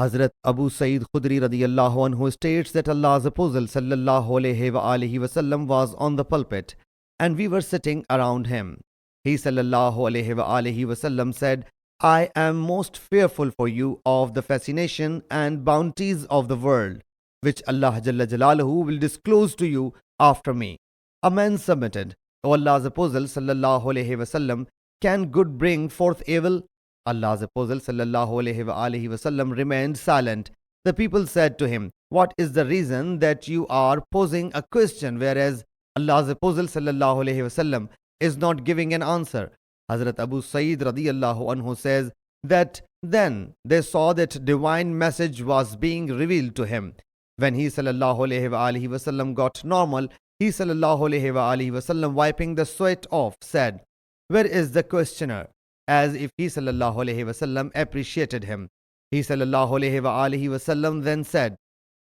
Hazrat Abu Sa'id Khudri radiyallahu anhu states that Allah's Apostle sallallahu alayhi wasallam was on the pulpit and we were sitting around him. He sallallahu alayhi wasallam said, I am most fearful for you of the fascination and bounties of the world, which Allah Jalla Jalaluhu will disclose to you after me. A man submitted, O Allah's Apostle sallallahu alayhi wasallam, can good bring forth evil? Allah's Apostle sallallahu alayhi wasallam remained silent. The people said to him, what is the reason that you are posing a question whereas Allah's Apostle sallallahu alayhi wasallam is not giving an answer? Hazrat Abu Sa'id radiyallahu anhu says that then they saw that divine message was being revealed to him. When he sallallahu alayhi wasallam got normal, he sallallahu alayhi wasallam wiping the sweat off said, where is the questioner? As if he sallallahu alayhi wasallam appreciated him. He sallallahu alayhi wasallam then said,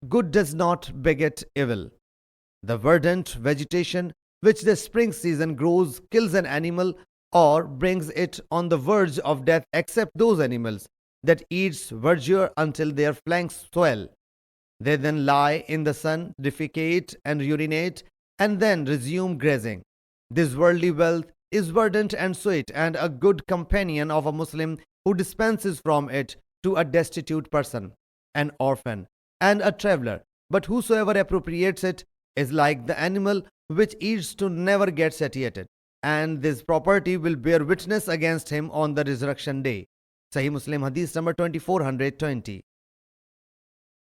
good does not beget evil. The verdant vegetation which the spring season grows kills an animal or brings it on the verge of death except those animals that eats verdure until their flanks swell. They then lie in the sun, defecate and urinate and then resume grazing. This worldly wealth is verdant and sweet and a good companion of a Muslim who dispenses from it to a destitute person, an orphan, and a traveler. But whosoever appropriates it is like the animal which eats to never get satiated, and this property will bear witness against him on the resurrection day. Sahih Muslim Hadees number 2420.